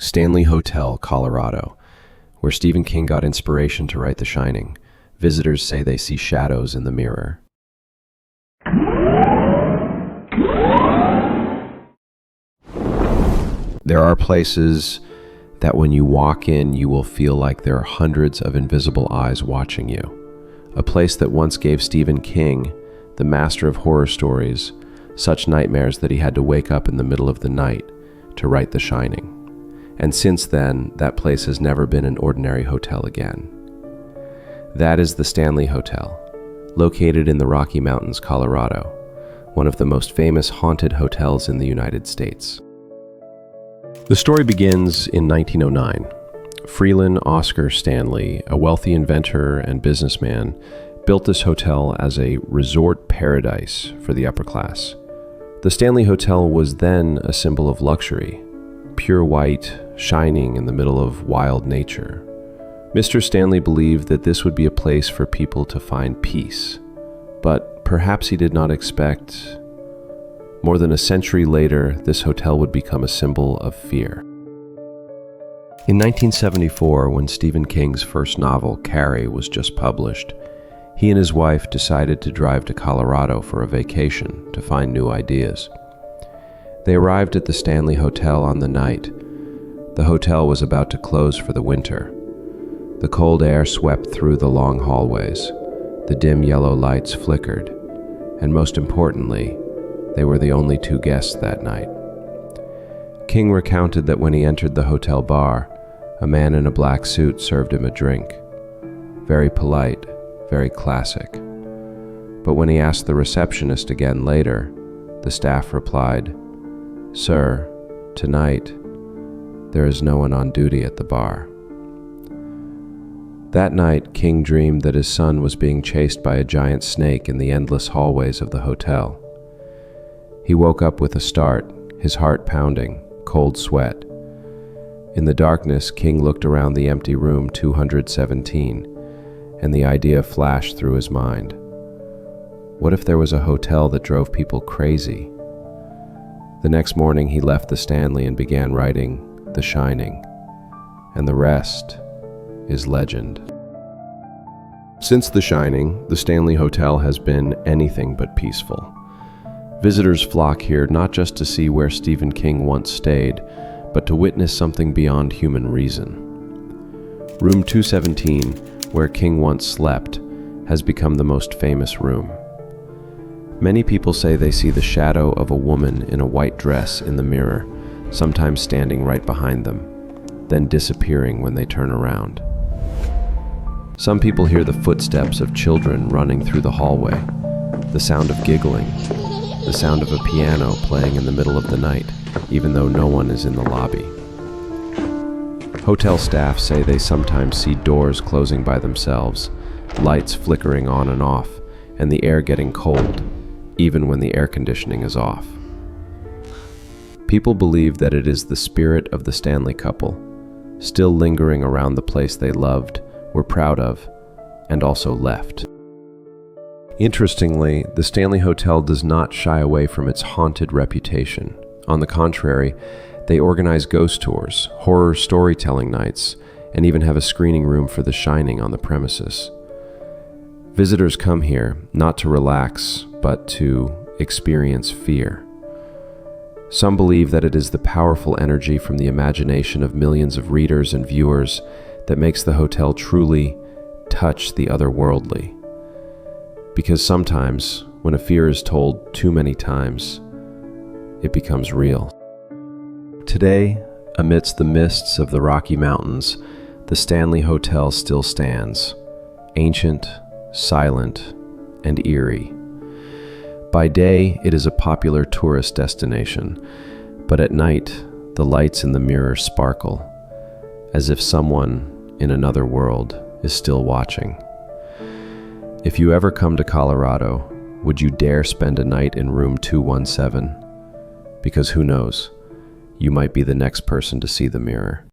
Stanley Hotel, Colorado, where Stephen King got inspiration to write The Shining. Visitors say they see shadows in the mirror. There are places that when you walk in, you will feel like there are hundreds of invisible eyes watching you. A place that once gave Stephen King, the master of horror stories, such nightmares that he had to wake up in the middle of the night to write The Shining. And since then, that place has never been an ordinary hotel again. That is the Stanley Hotel, located in the Rocky Mountains, Colorado, one of the most famous haunted hotels in the United States. The story begins in 1909. Freeland Oscar Stanley, a wealthy inventor and businessman, built this hotel as a resort paradise for the upper class. The Stanley Hotel was then a symbol of luxury, pure white, shining in the middle of wild nature. Mr. Stanley believed that this would be a place for people to find peace, but perhaps he did not expect. More than a century later, this hotel would become a symbol of fear. In 1974, when Stephen King's first novel, Carrie, was just published, he and his wife decided to drive to Colorado for a vacation to find new ideas. They arrived at the Stanley Hotel on the night. The hotel was about to close for the winter. The cold air swept through the long hallways. The dim yellow lights flickered. And most importantly, they were the only two guests that night. King recounted that when he entered the hotel bar, a man in a black suit served him a drink. Very polite, very classic. But when he asked the receptionist again later, the staff replied, "Sir, tonight, there is no one on duty at the bar." That night, King dreamed that his son was being chased by a giant snake in the endless hallways of the hotel. He woke up with a start, his heart pounding, cold sweat. In the darkness, King looked around the empty room 217, and the idea flashed through his mind. What if there was a hotel that drove people crazy? The next morning, he left the Stanley and began writing The Shining, and the rest is legend. Since The Shining, the Stanley Hotel has been anything but peaceful. Visitors flock here not just to see where Stephen King once stayed, but to witness something beyond human reason. Room 217, where King once slept, has become the most famous room. Many people say they see the shadow of a woman in a white dress in the mirror, sometimes standing right behind them, then disappearing when they turn around. Some people hear the footsteps of children running through the hallway, the sound of giggling, the sound of a piano playing in the middle of the night, even though no one is in the lobby. Hotel staff say they sometimes see doors closing by themselves, lights flickering on and off, and the air getting cold, even when the air conditioning is off. People believe that it is the spirit of the Stanley couple, still lingering around the place they loved, were proud of, and also left. Interestingly, the Stanley Hotel does not shy away from its haunted reputation. On the contrary, they organize ghost tours, horror storytelling nights, and even have a screening room for The Shining on the premises. Visitors come here not to relax, but to experience fear. Some believe that it is the powerful energy from the imagination of millions of readers and viewers that makes the hotel truly touch the otherworldly. Because sometimes, when a fear is told too many times, it becomes real. Today, amidst the mists of the Rocky Mountains, the Stanley Hotel still stands, ancient, silent, and eerie. By day, it is a popular tourist destination, but at night, the lights in the mirror sparkle, as if someone in another world is still watching. If you ever come to Colorado, would you dare spend a night in room 217? Because who knows, you might be the next person to see the mirror.